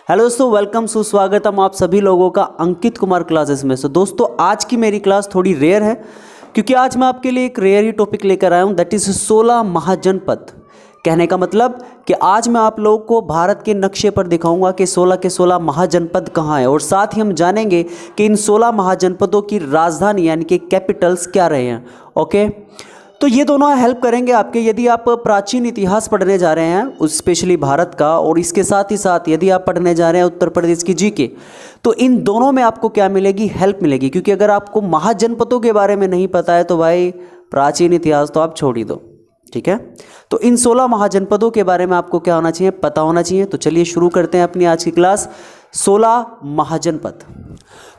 Hello दोस्तों, welcome सुस्वागतम आप सभी लोगों का अंकित कुमार क्लासेस में। दोस्तों आज की मेरी क्लास थोड़ी रेयर है क्योंकि आज मैं आपके लिए एक रेयर ही टॉपिक लेकर आया हूं, दैट इज 16 महाजनपद। कहने का मतलब कि आज मैं आप लोगों को भारत के नक्शे पर दिखाऊंगा कि 16 के 16 महाजनपद कहाँ हैं और साथ ही हम जानेंगे कि इन 16 महाजनपदों की राजधानी यानी कि कैपिटल्स क्या रहे हैं। ओके, तो ये दोनों हेल्प करेंगे आपके यदि आप प्राचीन इतिहास पढ़ने जा रहे हैं, उस स्पेशली भारत का, और इसके साथ ही साथ यदि आप पढ़ने जा रहे हैं उत्तर प्रदेश की जीके, तो इन दोनों में आपको क्या मिलेगी, हेल्प मिलेगी। क्योंकि अगर आपको महाजनपदों के बारे में नहीं पता है तो भाई प्राचीन इतिहास तो आप छोड़ ही दो। ठीक है, तो इन 16 महाजनपदों के बारे में आपको क्या होना चाहिए, पता होना चाहिए। तो चलिए शुरू करते हैं अपनी आज की क्लास। 16 महाजनपद।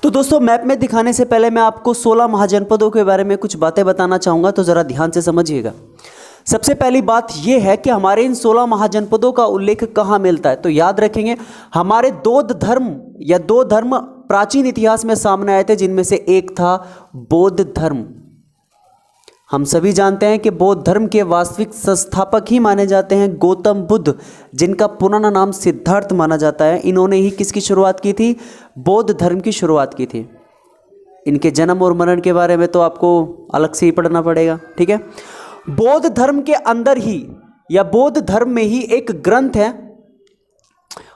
तो दोस्तों मैप में दिखाने से पहले मैं आपको 16 महाजनपदों के बारे में कुछ बातें बताना चाहूँगा, तो ज़रा ध्यान से समझिएगा। सबसे पहली बात यह है कि हमारे इन 16 महाजनपदों का उल्लेख कहाँ मिलता है, तो याद रखेंगे हमारे दो धर्म प्राचीन इतिहास में सामने आए थे, जिनमें से एक था बौद्ध धर्म। हम सभी जानते हैं कि बौद्ध धर्म के वास्तविक संस्थापक ही माने जाते हैं गौतम बुद्ध, जिनका पुराना नाम सिद्धार्थ माना जाता है। इन्होंने ही किसकी शुरुआत की थी, बौद्ध धर्म की शुरुआत की थी। इनके जन्म और मरण के बारे में तो आपको अलग से ही पढ़ना पड़ेगा। ठीक है, बौद्ध धर्म के अंदर ही या बौद्ध धर्म में ही एक ग्रंथ है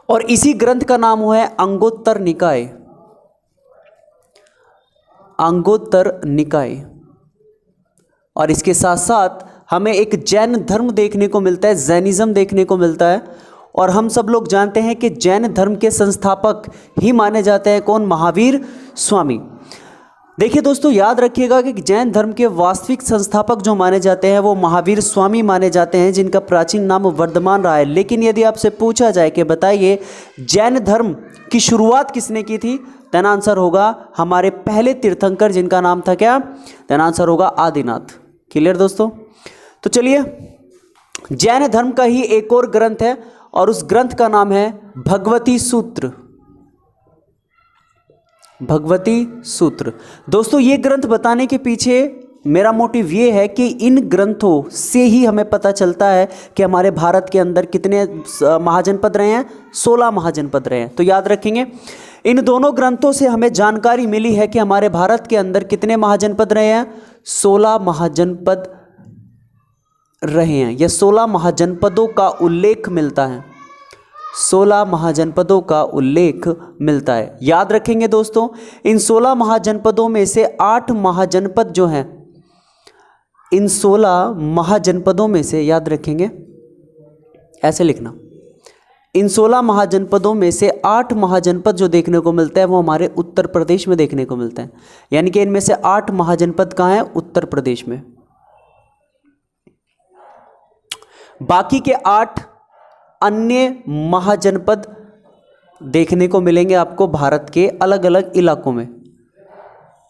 और इसी ग्रंथ का नाम हुआ है अंगोत्तर निकाय। अंगोत्तर निकाय। और इसके साथ साथ हमें एक जैन धर्म देखने को मिलता है, जैनिज्म देखने को मिलता है। और हम सब लोग जानते हैं कि जैन धर्म के संस्थापक ही माने जाते हैं कौन, महावीर स्वामी। देखिए दोस्तों याद रखिएगा कि जैन धर्म के वास्तविक संस्थापक जो माने जाते हैं वो महावीर स्वामी माने जाते हैं, जिनका प्राचीन नाम वर्धमान रहा है। लेकिन यदि आपसे पूछा जाए कि बताइए जैन धर्म की शुरुआत किसने की थी, देन आंसर होगा हमारे पहले तीर्थंकर, जिनका नाम था क्या, देन आंसर होगा आदिनाथ। क्लियर दोस्तों, तो चलिए जैन धर्म का ही एक और ग्रंथ है और उस ग्रंथ का नाम है भगवती सूत्र। भगवती सूत्र। दोस्तों ये ग्रंथ बताने के पीछे मेरा मोटिव ये है कि इन ग्रंथों से ही हमें पता चलता है कि हमारे भारत के अंदर कितने महाजनपद रहे हैं, 16 महाजनपद रहे हैं। तो याद रखेंगे इन दोनों ग्रंथों से हमें जानकारी मिली है कि हमारे भारत के अंदर कितने महाजनपद रहे हैं, 16 महाजनपद रहे हैं। यह 16 महाजनपदों का उल्लेख मिलता है, 16 महाजनपदों का उल्लेख मिलता है। याद रखेंगे दोस्तों इन 16 महाजनपदों में से 8 महाजनपद जो हैं, इन 16 महाजनपदों में से याद रखेंगे, ऐसे लिखना, इन 16 महाजनपदों में से 8 महाजनपद जो देखने को मिलता है वो हमारे उत्तर प्रदेश में देखने को मिलता है। यानी कि इनमें से 8 महाजनपद कहाँ हैं, उत्तर प्रदेश में। बाकी के 8 अन्य महाजनपद देखने को मिलेंगे आपको भारत के अलग अलग इलाकों में।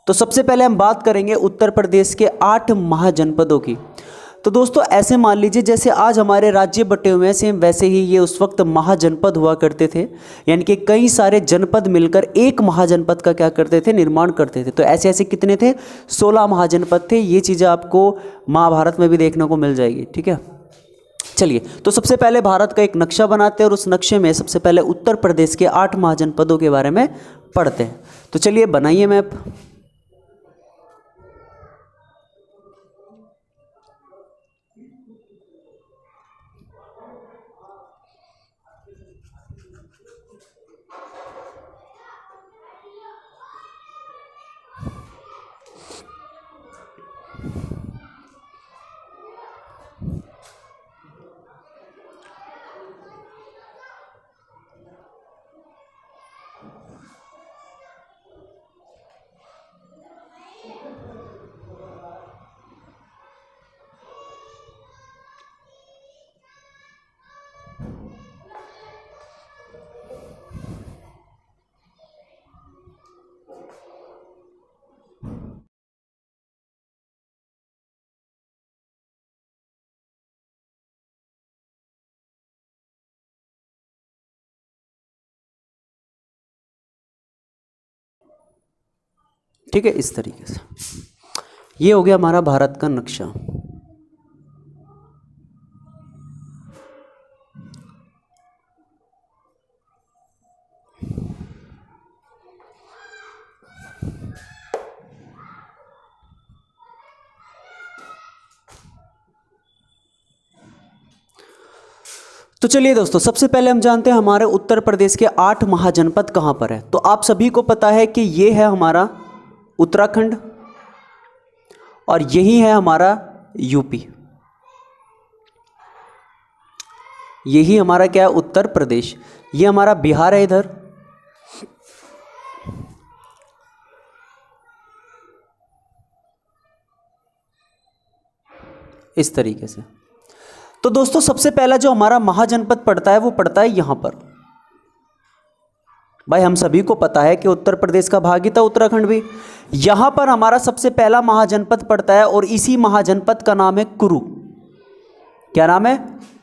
तो सबसे पहले हम बात करेंगे उत्तर प्रदेश के 8 महाजनपदों की। तो दोस्तों ऐसे मान लीजिए जैसे आज हमारे राज्य बटे हुए हैं, सेम वैसे ही ये उस वक्त महाजनपद हुआ करते थे। यानी कि कई सारे जनपद मिलकर एक महाजनपद का क्या करते थे, निर्माण करते थे। तो ऐसे ऐसे कितने थे, 16 महाजनपद थे। ये चीज़ें आपको महाभारत में भी देखने को मिल जाएगी। ठीक है, चलिए तो सबसे पहले भारत का एक नक्शा बनाते हैं और उस नक्शे में सबसे पहले उत्तर प्रदेश के 8 महाजनपदों के बारे में पढ़ते हैं। तो चलिए बनाइए मैप। ठीक है, इस तरीके से ये हो गया हमारा भारत का नक्शा। तो चलिए दोस्तों, सबसे पहले हम जानते हैं हमारे उत्तर प्रदेश के 8 महाजनपद कहाँ पर है। तो आप सभी को पता है कि ये है हमारा उत्तराखंड और यही है हमारा यूपी। यही हमारा क्या है, उत्तर प्रदेश। ये हमारा बिहार है इधर, इस तरीके से। तो दोस्तों सबसे पहला जो हमारा महाजनपद पड़ता है वो पड़ता है यहां पर। भाई हम सभी को पता है कि उत्तर प्रदेश का भाग ही था उत्तराखंड भी। यहां पर हमारा सबसे पहला महाजनपद पड़ता है और इसी महाजनपद का नाम है कुरु। क्या नाम है?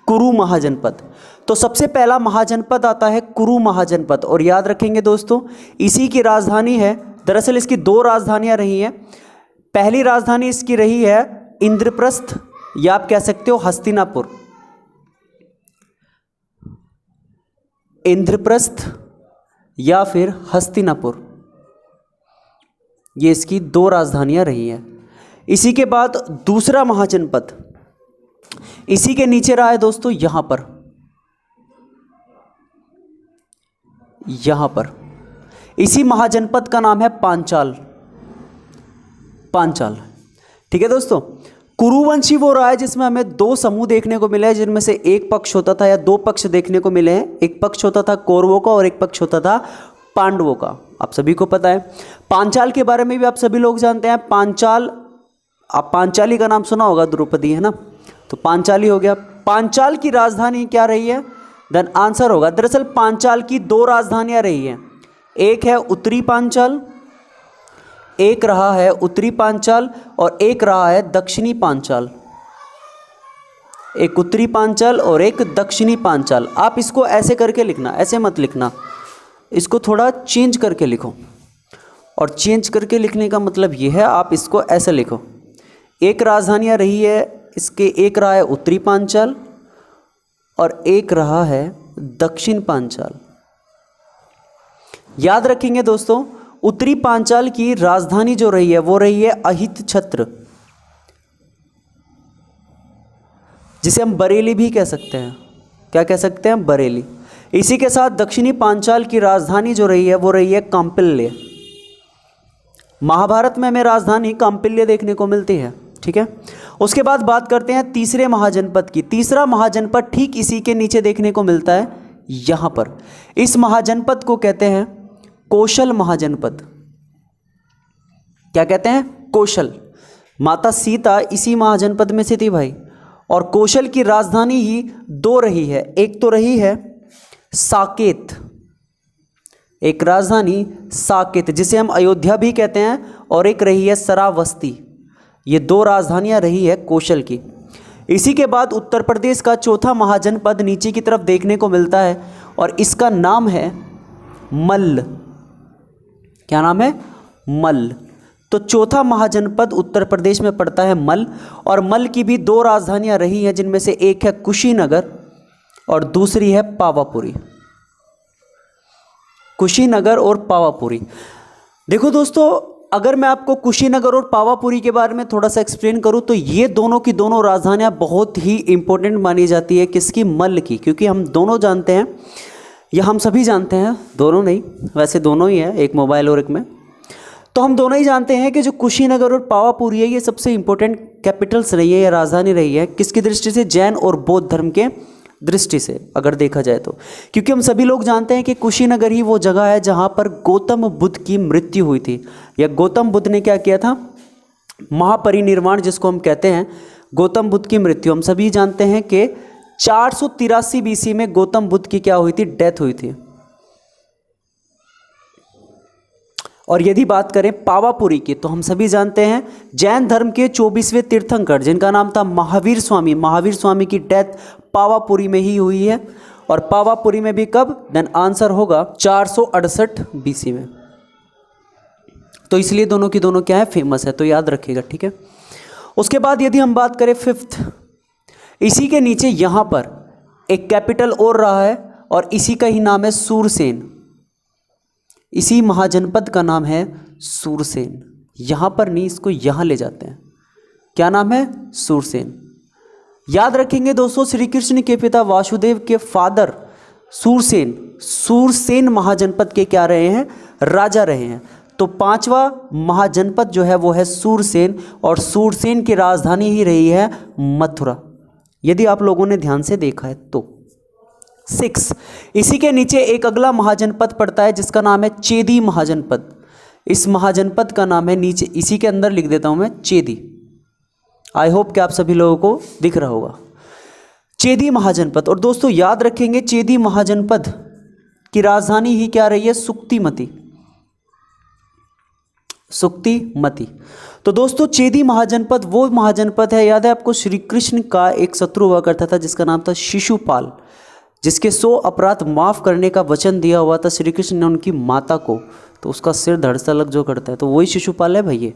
कुरु महाजनपद। तो सबसे पहला महाजनपद आता है कुरु महाजनपद। और याद रखेंगे दोस्तों, इसी की राजधानी है, दरअसल इसकी 2 राजधानियां रही हैं। पहली राजधानी इसकी रही है इंद्रप्रस्थ, या आप कह सकते हो हस्तिनापुर। इंद्रप्रस्थ या फिर हस्तिनापुर, ये इसकी 2 राजधानियां रही हैं। इसी के बाद दूसरा महाजनपद इसी के नीचे रहा है दोस्तों, यहां पर इसी महाजनपद का नाम है पांचाल। ठीक है दोस्तों। कुरुवंशी वो रहा है जिसमें हमें 2 समूह देखने को मिले हैं, जिनमें से एक पक्ष होता था या 2 पक्ष देखने को मिले हैं। एक पक्ष होता था कौरवों का और एक पक्ष होता था पांडवों का। आप सभी को पता है। पांचाल के बारे में भी आप सभी लोग जानते हैं। पांचाल, आप पांचाली का नाम सुना होगा, द्रौपदी है ना, तो पांचाली हो गया। पांचाल की राजधानी क्या रही है? देन आंसर होगा, दरअसल पांचाल की 2 राजधानियां रही हैं। एक है उत्तरी पांचाल, एक रहा है उत्तरी पांचाल और एक रहा है दक्षिणी पांचाल। एक उत्तरी पांचाल और एक दक्षिणी पांचाल। आप इसको ऐसे करके लिखना, ऐसे मत लिखना, इसको थोड़ा चेंज करके लिखो। और चेंज करके लिखने का मतलब ये है, आप इसको ऐसे लिखो। एक राजधानियां रही है इसके, एक रहा है उत्तरी पांचाल और एक रहा है दक्षिण पांचाल। याद रखेंगे दोस्तों, उत्तरी पांचाल की राजधानी जो रही है वो रही है अहितछत्र, जिसे हम बरेली भी कह सकते हैं। क्या कह सकते हैं? बरेली। इसी के साथ दक्षिणी पांचाल की राजधानी जो रही है वो रही है कांपिल्य। महाभारत में हमें राजधानी कांपिल्य देखने को मिलती है। ठीक है। उसके बाद बात करते हैं तीसरे महाजनपद की। तीसरा महाजनपद ठीक इसी के नीचे देखने को मिलता है, यहां पर। इस महाजनपद को कहते हैं कौशल महाजनपद। क्या कहते हैं? कौशल। माता सीता इसी महाजनपद में से थी भाई। और कौशल की राजधानी ही 2 रही है। एक तो रही है साकेत, एक राजधानी साकेत जिसे हम अयोध्या भी कहते हैं, और एक रही है सरावस्ती। ये 2 राजधानियां रही है कौशल की। इसी के बाद उत्तर प्रदेश का चौथा महाजनपद नीचे की तरफ देखने को मिलता है और इसका नाम है मल्ल। क्या नाम है? मल्ल। तो चौथा महाजनपद उत्तर प्रदेश में पड़ता है मल्ल। और मल्ल की भी 2 राजधानियां रही हैं, जिनमें से एक है कुशीनगर और दूसरी है पावापुरी। कुशीनगर और पावापुरी। देखो दोस्तों, अगर मैं आपको कुशीनगर और पावापुरी के बारे में थोड़ा सा एक्सप्लेन करूं तो ये दोनों की दोनों राजधानियां बहुत ही इंपॉर्टेंट मानी जाती है। किसकी? मल्ल की। क्योंकि हम दोनों जानते हैं, या हम सभी जानते हैं, दोनों नहीं, वैसे दोनों ही है, एक मोबाइल और एक में, तो हम दोनों ही जानते हैं कि जो कुशीनगर और पावापुरी है ये सबसे इंपॉर्टेंट कैपिटल्स रही है या राजधानी रही है। किसकी दृष्टि से? जैन और बौद्ध धर्म के दृष्टि से अगर देखा जाए तो। क्योंकि हम सभी लोग जानते हैं कि कुशीनगर ही वो जगह है जहाँ पर गौतम बुद्ध की मृत्यु हुई थी, या गौतम बुद्ध ने क्या किया था? महापरिनिर्वाण जिसको हम कहते हैं, गौतम बुद्ध की मृत्यु। हम सभी जानते हैं कि 483 BC में गौतम बुद्ध की क्या हुई थी? डेथ हुई थी। और यदि बात करें पावापुरी की, तो हम सभी जानते हैं जैन धर्म के 24वें तीर्थंकर जिनका नाम था महावीर स्वामी, महावीर स्वामी की डेथ पावापुरी में ही हुई है। और पावापुरी में भी कब? देन आंसर होगा 468 BC में। तो इसलिए दोनों की दोनों क्या है? फेमस है। तो याद रखिएगा, ठीक है। उसके बाद यदि हम बात करें 5th, इसी के नीचे यहां पर एक कैपिटल और रहा है और इसी का ही नाम है सूरसेन। इसी महाजनपद का नाम है सूरसेन। यहां पर नहीं, इसको यहां ले जाते हैं। क्या नाम है? सूरसेन। याद रखेंगे दोस्तों, श्री कृष्ण के पिता वासुदेव के फादर सूरसेन, सूरसेन महाजनपद के क्या रहे हैं, राजा रहे हैं। तो पांचवा महाजनपद जो है वो है सूरसेन, और सूरसेन की राजधानी ही रही है मथुरा, यदि आप लोगों ने ध्यान से देखा है तो। 6, इसी के नीचे एक अगला महाजनपद पड़ता है जिसका नाम है चेदी महाजनपद। इस महाजनपद का नाम है, नीचे इसी के अंदर लिख देता हूं मैं, चेदी। आई होप कि आप सभी लोगों को दिख रहा होगा चेदी महाजनपद। और दोस्तों याद रखेंगे, चेदी महाजनपद की राजधानी ही क्या रही है, सुक्तिमती, सुक्तिमती। तो दोस्तों चेदी महाजनपद वो महाजनपद है, याद है आपको, श्री कृष्ण का एक शत्रु हुआ करता था जिसका नाम था शिशुपाल, जिसके 100 अपराध माफ करने का वचन दिया हुआ था श्री कृष्ण ने उनकी माता को, तो उसका सिर धड़ से अलग जो करता है, तो वही शिशुपाल है भैया,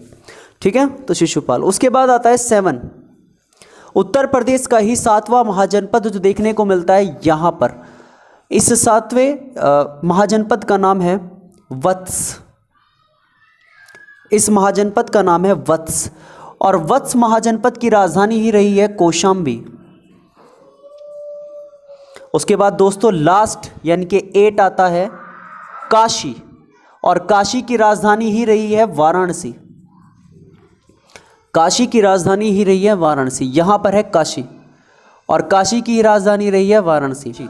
ठीक है। तो शिशुपाल। उसके बाद आता है 7, उत्तर प्रदेश का ही 7वां महाजनपद जो देखने को मिलता है यहाँ पर। इस 7वें महाजनपद का नाम है वत्स। इस महाजनपद का नाम है वत्स, और वत्स महाजनपद की राजधानी ही रही है कौशाम्बी। उसके बाद दोस्तों लास्ट यानी कि 8 आता है काशी, और काशी की राजधानी ही रही है वाराणसी। काशी की राजधानी ही रही है वाराणसी, यहां पर है काशी, और काशी की राजधानी रही है वाराणसी।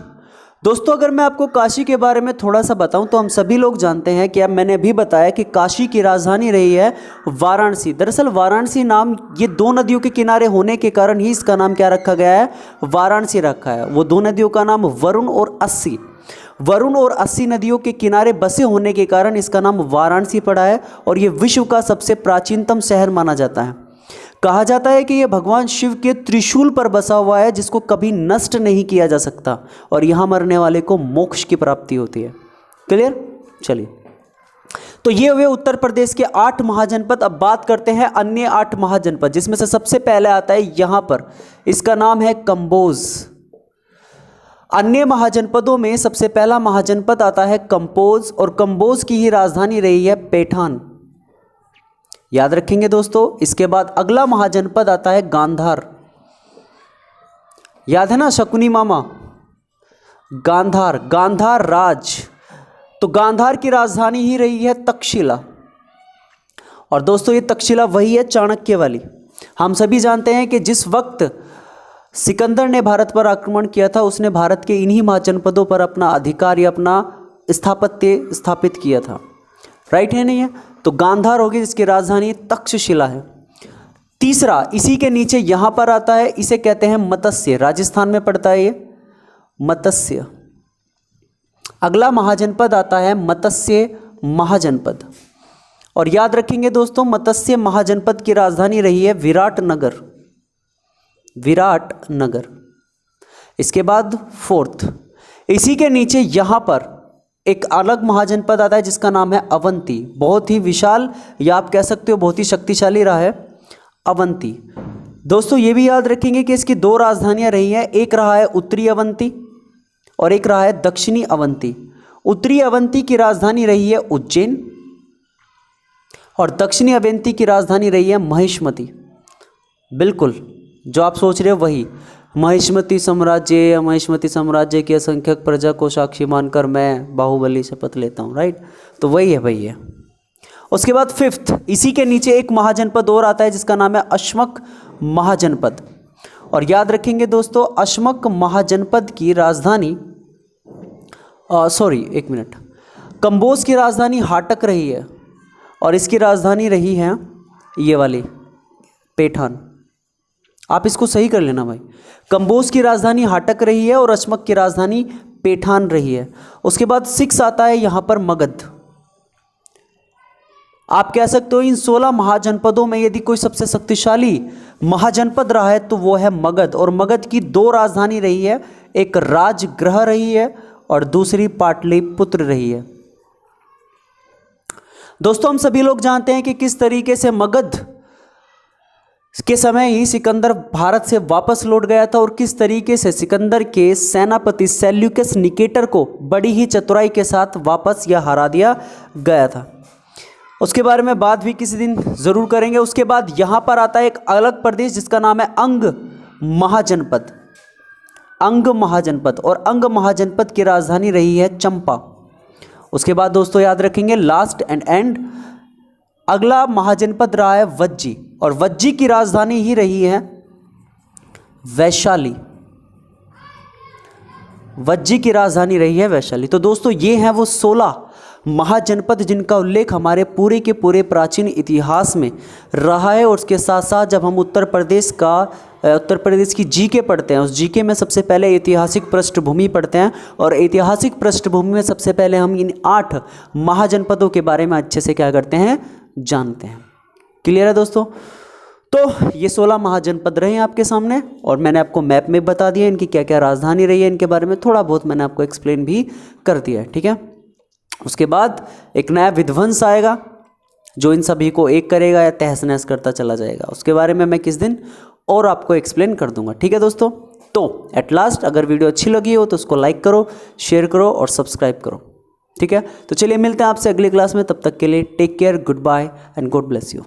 दोस्तों अगर मैं आपको काशी के बारे में थोड़ा सा बताऊं तो हम सभी लोग जानते हैं कि अब मैंने अभी बताया कि काशी की राजधानी रही है वाराणसी। दरअसल वाराणसी नाम ये 2 नदियों के किनारे होने के कारण ही इसका नाम क्या रखा गया है, वाराणसी रखा है। वो 2 नदियों का नाम वरुण और अस्सी, वरुण और अस्सी नदियों के किनारे बसे होने के कारण इसका नाम वाराणसी पड़ा है, और ये विश्व का सबसे प्राचीनतम शहर माना जाता है। कहा जाता है कि यह भगवान शिव के त्रिशूल पर बसा हुआ है जिसको कभी नष्ट नहीं किया जा सकता, और यहाँ मरने वाले को मोक्ष की प्राप्ति होती है। क्लियर? चलिए, तो ये हुए उत्तर प्रदेश के 8 महाजनपद। अब बात करते हैं अन्य 8 महाजनपद, जिसमें से सबसे पहले आता है यहाँ पर, इसका नाम है कंबोज। अन्य महाजनपदों में सबसे पहला महाजनपद आता है कंबोज, और कंबोज की ही राजधानी रही है पैठान। याद रखेंगे दोस्तों। इसके बाद अगला महाजनपद आता है गांधार। याद है ना शकुनी मामा, गांधार, गांधार राज। तो गांधार की राजधानी ही रही है तक्षशिला, और दोस्तों ये तक्षशिला वही है चाणक्य वाली। हम सभी जानते हैं कि जिस वक्त सिकंदर ने भारत पर आक्रमण किया था, उसने भारत के इन्हीं महाजनपदों पर अपना अधिकार या अपना स्थापत्य स्थापित किया था। राइट है नहीं है? तो गांधार होगी जिसकी राजधानी तक्षशिला है। तीसरा इसी के नीचे यहां पर आता है, इसे कहते हैं मत्स्य, राजस्थान में पड़ता है ये मत्स्य। अगला महाजनपद आता है मत्स्य महाजनपद, और याद रखेंगे दोस्तों मत्स्य महाजनपद की राजधानी रही है विराटनगर, विराटनगर। इसके बाद 4th इसी के नीचे यहां पर एक अलग महाजनपद आता है जिसका नाम है अवंती। बहुत ही विशाल या आप कह सकते हो बहुत ही शक्तिशाली रहा है अवंती। दोस्तों ये भी याद रखेंगे कि इसकी 2 राजधानियां रही हैं, एक रहा है उत्तरी अवंती और एक रहा है दक्षिणी अवंती। उत्तरी अवंती की राजधानी रही है उज्जैन, और दक्षिणी अवंती की राजधानी रही है महिष्मती। बिल्कुल जो आप सोच रहे हो वही महिष्मती साम्राज्य, महिष्मती साम्राज्य की असंख्यक प्रजा को साक्षी मानकर मैं बाहुबली शपथ लेता हूँ। राइट, तो वही है भैया। उसके बाद 5th इसी के नीचे एक महाजनपद और आता है जिसका नाम है अश्मक महाजनपद, और याद रखेंगे दोस्तों अश्मक महाजनपद की राजधानी कंबोज की राजधानी हाटक रही है, और इसकी राजधानी रही है ये वाली पैठान। आप इसको सही कर लेना भाई। कंबोज की राजधानी हाटक रही है और अश्मक की राजधानी पैठान रही है। उसके बाद 6 आता है यहाँ पर मगध। आप कह सकते हो इन 16 महाजनपदों में यदि कोई सबसे शक्तिशाली महाजनपद रहा है तो वो है मगध, और मगध की 2 राजधानी रही है, एक राजगृह रही है और दूसरी पाटलिपुत्र रही है। दोस्तों हम सभी लोग जानते हैं कि किस तरीके से मगध के समय ही सिकंदर भारत से वापस लौट गया था, और किस तरीके से सिकंदर के सेनापति सेल्यूकस निकेटर को बड़ी ही चतुराई के साथ वापस या हरा दिया गया था। उसके बारे में बात भी किसी दिन ज़रूर करेंगे। उसके बाद यहाँ पर आता है एक अलग प्रदेश जिसका नाम है अंग महाजनपद, अंग महाजनपद, और अंग महाजनपद की राजधानी रही है चंपा। उसके बाद दोस्तों याद रखेंगे लास्ट एंड एंड, अगला महाजनपद रहा है वज्जी, और वज्जी की राजधानी ही रही है वैशाली। वज्जी की राजधानी रही है वैशाली। तो दोस्तों ये हैं वो 16 महाजनपद जिनका उल्लेख हमारे पूरे के पूरे प्राचीन इतिहास में रहा है। और उसके साथ साथ जब हम उत्तर प्रदेश की जीके पढ़ते हैं, उस जीके में सबसे पहले ऐतिहासिक पृष्ठभूमि पढ़ते हैं, और ऐतिहासिक पृष्ठभूमि में सबसे पहले हम इन 8 महाजनपदों के बारे में अच्छे से क्या करते हैं, जानते हैं। क्लियर है दोस्तों? तो ये 16 महाजनपद रहे हैं आपके सामने, और मैंने आपको मैप में बता दिया इनकी क्या क्या राजधानी रही है, इनके बारे में थोड़ा बहुत मैंने आपको एक्सप्लेन भी कर दिया है। ठीक है, उसके बाद एक नया विध्वंस आएगा जो इन सभी को एक करेगा या तहस नहस करता चला जाएगा। उसके बारे में मैं किस दिन और आपको एक्सप्लेन कर दूंगा। ठीक है दोस्तों? तो एट लास्ट अगर वीडियो अच्छी लगी हो तो उसको लाइक करो, शेयर करो और सब्सक्राइब करो। ठीक है, तो चलिए मिलते हैं आपसे अगली क्लास में। तब तक के लिए take care, goodbye and God bless you.